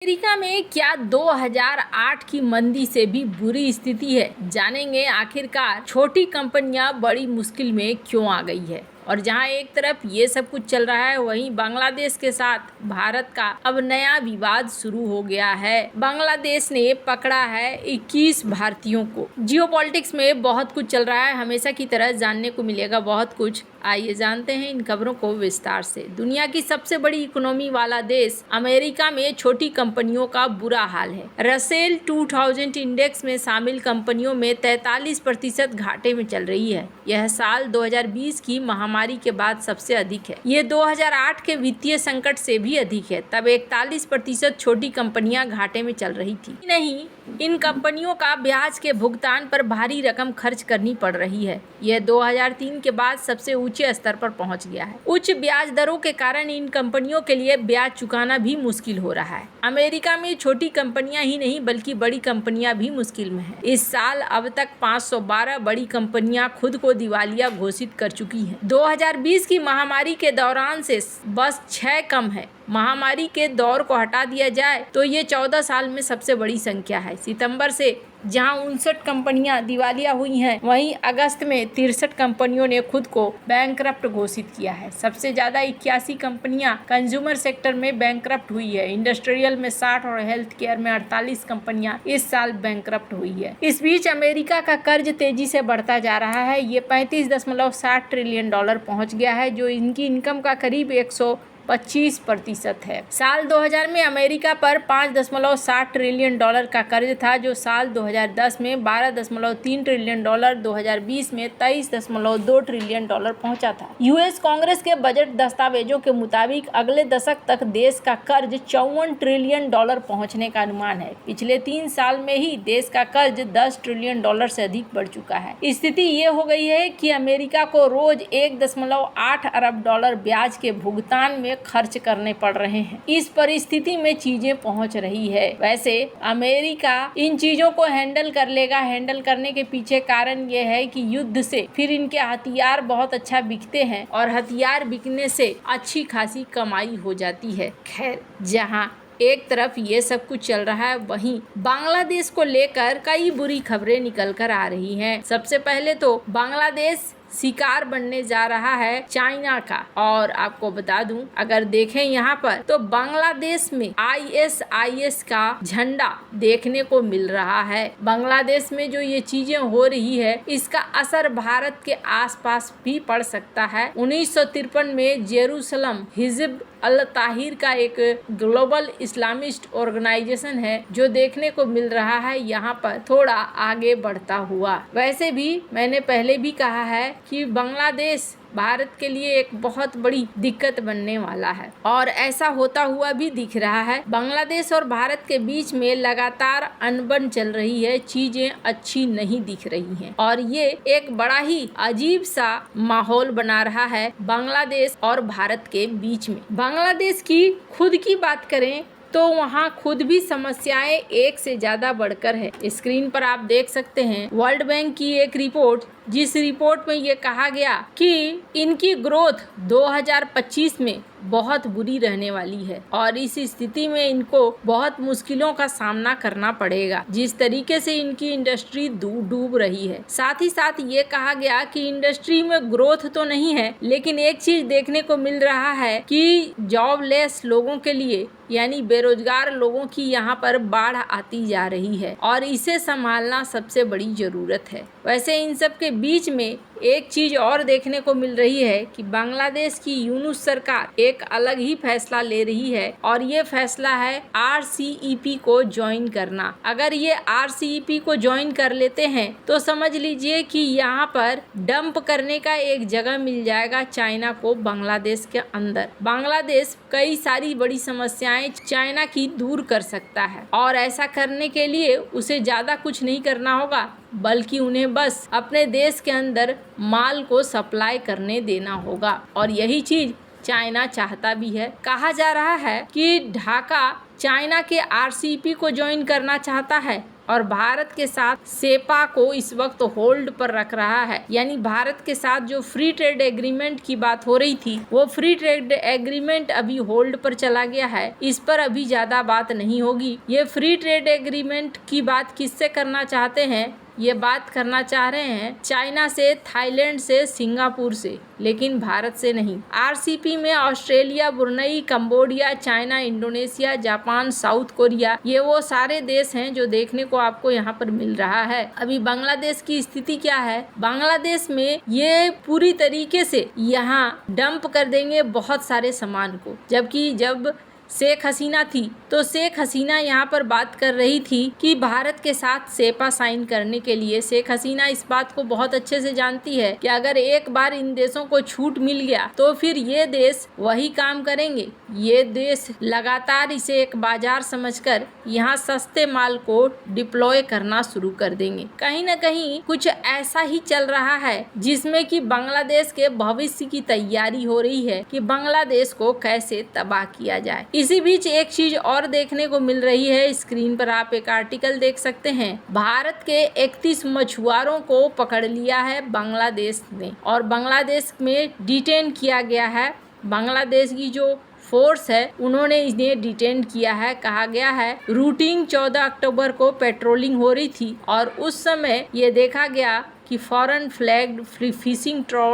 America में क्या 2008 की मंदी से भी बुरी स्थिति है? जानेंगे आखिरकार छोटी कंपनियां बड़ी मुश्किल में क्यों आ गई है। और जहां एक तरफ ये सब कुछ चल रहा है, वहीं बांग्लादेश के साथ भारत का अब नया विवाद शुरू हो गया है। बांग्लादेश ने पकड़ा है 21 भारतीयों को। जियोपॉलिटिक्स में बहुत कुछ चल रहा है, हमेशा की तरह जानने को मिलेगा बहुत कुछ। आइए जानते हैं इन खबरों को विस्तार से। दुनिया की सबसे बड़ी इकोनॉमी वाला देश अमेरिका में छोटी कंपनियों का बुरा हाल है। रसेल 2000 इंडेक्स में शामिल कंपनियों में 43% घाटे में चल रही है। यह साल 2020 की महामारी के बाद सबसे अधिक है। ये 2008 के वित्तीय संकट से भी अधिक है। तब 41% छोटी कंपनियां घाटे में चल रही थी। नहीं, इन कंपनियों का ब्याज के भुगतान पर भारी रकम खर्च करनी पड़ रही है। यह 2003 के बाद सबसे ऊंचे स्तर पर पहुंच गया है। उच्च ब्याज दरों के कारण इन कंपनियों के लिए ब्याज चुकाना भी मुश्किल हो रहा है। अमेरिका में छोटी कंपनियां ही नहीं बल्कि बड़ी कंपनियां भी मुश्किल में हैं। इस साल अब तक 512 बड़ी कंपनियां खुद को दिवालिया घोषित कर चुकी हैं। 2020 की महामारी के दौरान से बस 6 कम है। महामारी के दौर को हटा दिया जाए तो ये 14 साल में सबसे बड़ी संख्या है। सितंबर से जहां 59 कंपनियां दिवालिया हुई हैं, वहीं अगस्त में 63 कंपनियों ने खुद को बैंकरप्ट घोषित किया है। सबसे ज्यादा 81 कंपनियां कंज्यूमर सेक्टर में बैंकरप्ट हुई है। इंडस्ट्रियल में 60 और हेल्थ केयर में 48 कंपनियां इस साल बैंकरप्ट हुई है। इस बीच अमेरिका का कर्ज तेजी से बढ़ता जा रहा है। ये $35.60 ट्रिलियन पहुंच गया है, जो इनकी इनकम का करीब 125% है। साल 2000 में अमेरिका पर $5.60 ट्रिलियन का कर्ज था, जो साल 2010 में $12.3 ट्रिलियन, 2020 में $23.2 ट्रिलियन पहुंचा था। यूएस कांग्रेस के बजट दस्तावेजों के मुताबिक अगले दशक तक देश का कर्ज $54 ट्रिलियन पहुंचने का अनुमान है। पिछले 3 साल में ही देश का कर्ज $10 ट्रिलियन से अधिक बढ़ चुका है। स्थिति ये हो गई है कि अमेरिका को रोज $1.8 अरब ब्याज के भुगतान में खर्च करने पड़ रहे हैं। इस परिस्थिति में चीजें पहुंच रही है। वैसे अमेरिका इन चीजों को हैंडल कर लेगा। हैंडल करने के पीछे कारण ये है कि युद्ध से फिर इनके हथियार बहुत अच्छा बिकते हैं और हथियार बिकने से अच्छी खासी कमाई हो जाती है। खैर, जहां एक तरफ ये सब कुछ चल रहा है, वहीं बांग्लादेश को लेकर कई बुरी खबरें निकल कर आ रही हैं। सबसे पहले तो बांग्लादेश शिकार बनने जा रहा है चाइना का। और आपको बता दूं, अगर देखें यहाँ पर तो बांग्लादेश में ISIS का झंडा देखने को मिल रहा है। बांग्लादेश में जो ये चीजें हो रही है, इसका असर भारत के आसपास भी पड़ सकता है। 1953 में जेरूसलम हिज़्ब अल ताहिर का एक ग्लोबल इस्लामिस्ट ऑर्गेनाइजेशन है, जो देखने को मिल रहा है यहाँ पर थोड़ा आगे बढ़ता हुआ। वैसे भी मैंने पहले भी कहा है कि बांग्लादेश भारत के लिए एक बहुत बड़ी दिक्कत बनने वाला है, और ऐसा होता हुआ भी दिख रहा है। बांग्लादेश और भारत के बीच में लगातार अनबन चल रही है। चीजें अच्छी नहीं दिख रही हैं, और ये एक बड़ा ही अजीब सा माहौल बना रहा है बांग्लादेश और भारत के बीच में। बांग्लादेश की खुद की बात करें तो वहाँ खुद भी समस्याएं एक से ज्यादा बढ़कर है। स्क्रीन पर आप देख सकते हैं वर्ल्ड बैंक की एक रिपोर्ट, जिस रिपोर्ट में ये कहा गया कि इनकी ग्रोथ 2025 में बहुत बुरी रहने वाली है, और इस स्थिति में इनको बहुत मुश्किलों का सामना करना पड़ेगा। जिस तरीके से इनकी इंडस्ट्री डूब रही है, साथ ही साथ ये कहा गया कि इंडस्ट्री में ग्रोथ तो नहीं है, लेकिन एक चीज देखने को मिल रहा है कि जॉबलेस लोगों के लिए, यानी बेरोजगार लोगों की यहाँ पर बाढ़ आती जा रही है, और इसे संभालना सबसे बड़ी जरूरत है। वैसे इन सब के बीच में एक चीज और देखने को मिल रही है कि बांग्लादेश की यूनुस सरकार एक अलग ही फैसला ले रही है, और ये फैसला है RCEP को ज्वाइन करना। अगर ये RCEP को ज्वाइन कर लेते हैं तो समझ लीजिए कि यहाँ पर डंप करने का एक जगह मिल जाएगा चाइना को बांग्लादेश के अंदर। बांग्लादेश कई सारी बड़ी समस्याएं चाइना की दूर कर सकता है, और ऐसा करने के लिए उसे ज्यादा कुछ नहीं करना होगा, बल्कि उन्हें बस अपने देश के अंदर माल को सप्लाई करने देना होगा। और यही चीज चाइना चाहता भी है। कहा जा रहा है कि ढाका चाइना के RCEP को ज्वाइन करना चाहता है, और भारत के साथ सेपा को इस वक्त होल्ड पर रख रहा है। यानी भारत के साथ जो फ्री ट्रेड एग्रीमेंट की बात हो रही थी वो फ्री ट्रेड एग्रीमेंट अभी होल्ड पर चला गया है। इस पर अभी ज्यादा बात नहीं होगी। ये फ्री ट्रेड एग्रीमेंट की बात किससे करना चाहते हैं? ये बात करना चाह रहे हैं चाइना से, थाईलैंड से, सिंगापुर से, लेकिन भारत से नहीं। आरसीपी में Australia, Brunei, Cambodia, China, Indonesia, Japan, south Korea, ये वो सारे देश हैं जो देखने को आपको यहाँ पर मिल रहा है। अभी बांग्लादेश की स्थिति क्या है? बांग्लादेश में ये पूरी तरीके से यहाँ डंप कर देंगे बहुत सारे सामान को। जबकि जब शेख हसीना थी तो शेख हसीना यहाँ पर बात कर रही थी कि भारत के साथ सेपा साइन करने के लिए। शेख हसीना इस बात को बहुत अच्छे से जानती है कि अगर एक बार इन देशों को छूट मिल गया तो फिर ये देश वही काम करेंगे। ये देश लगातार इसे एक बाजार समझकर यहाँ सस्ते माल को डिप्लॉय करना शुरू कर देंगे। कहीं न कहीं कुछ ऐसा ही चल रहा है जिसमें कि बांग्लादेश के भविष्य की तैयारी हो रही है कि बांग्लादेश को कैसे तबाह किया जाए। इसी बीच एक चीज और देखने को मिल रही है। स्क्रीन पर आप एक आर्टिकल देख सकते हैं। भारत के 31 मछुआरों को पकड़ लिया है बांग्लादेश ने और बांग्लादेश में डिटेन किया गया है। बांग्लादेश की जो फोर्स है उन्होंने इन्हें डिटेन किया है। कहा गया है रूटीन 14 अक्टूबर को पेट्रोलिंग हो रही थी और उस समय ये देखा गया कि फॉरेन फ्लैग्ड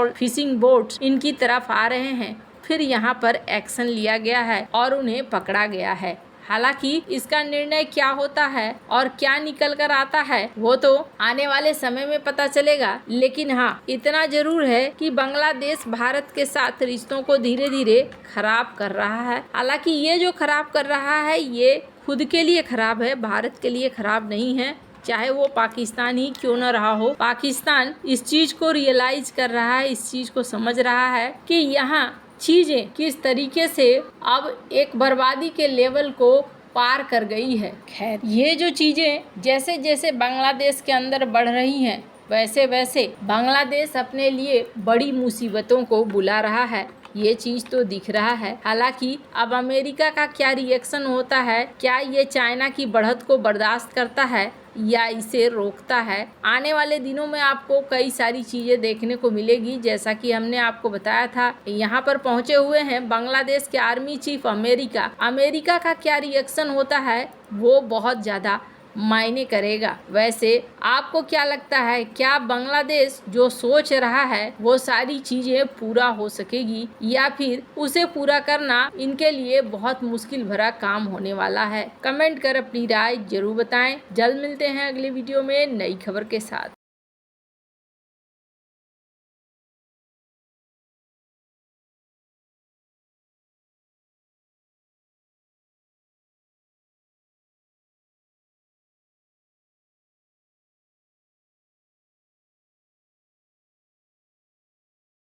फिशिंग बोट्स इनकी तरफ आ रहे हैं। फिर यहाँ पर एक्शन लिया गया है और उन्हें पकड़ा गया है। हालांकि इसका निर्णय क्या होता है और क्या निकल कर आता है वो तो आने वाले समय में पता चलेगा। लेकिन हाँ, इतना जरूर है कि बांग्लादेश भारत के साथ रिश्तों को धीरे धीरे खराब कर रहा है। हालांकि ये जो खराब कर रहा है ये खुद के लिए खराब है, भारत के लिए खराब नहीं है। चाहे वो पाकिस्तान ही क्यों न रहा हो, पाकिस्तान इस चीज को रियलाइज कर रहा है, इस चीज को समझ रहा है कि यहाँ चीजें किस तरीके से अब एक बर्बादी के लेवल को पार कर गई है। खैर, ये जो चीजें जैसे जैसे बांग्लादेश के अंदर बढ़ रही हैं वैसे वैसे बांग्लादेश अपने लिए बड़ी मुसीबतों को बुला रहा है। ये चीज तो दिख रहा है। हालांकि अब अमेरिका का क्या रिएक्शन होता है, क्या ये चाइना की बढ़त को बर्दाश्त करता है या इसे रोकता है, आने वाले दिनों में आपको कई सारी चीजें देखने को मिलेगी। जैसा कि हमने आपको बताया था, यहाँ पर पहुंचे हुए हैं बांग्लादेश के आर्मी चीफ अमेरिका का क्या रिएक्शन होता है वो बहुत ज्यादा मायने करेगा। वैसे आपको क्या लगता है, क्या बांग्लादेश जो सोच रहा है वो सारी चीजें पूरा हो सकेगी या फिर उसे पूरा करना इनके लिए बहुत मुश्किल भरा काम होने वाला है? कमेंट कर अपनी राय जरूर बताएं। जल्द मिलते हैं अगले वीडियो में नई खबर के साथ।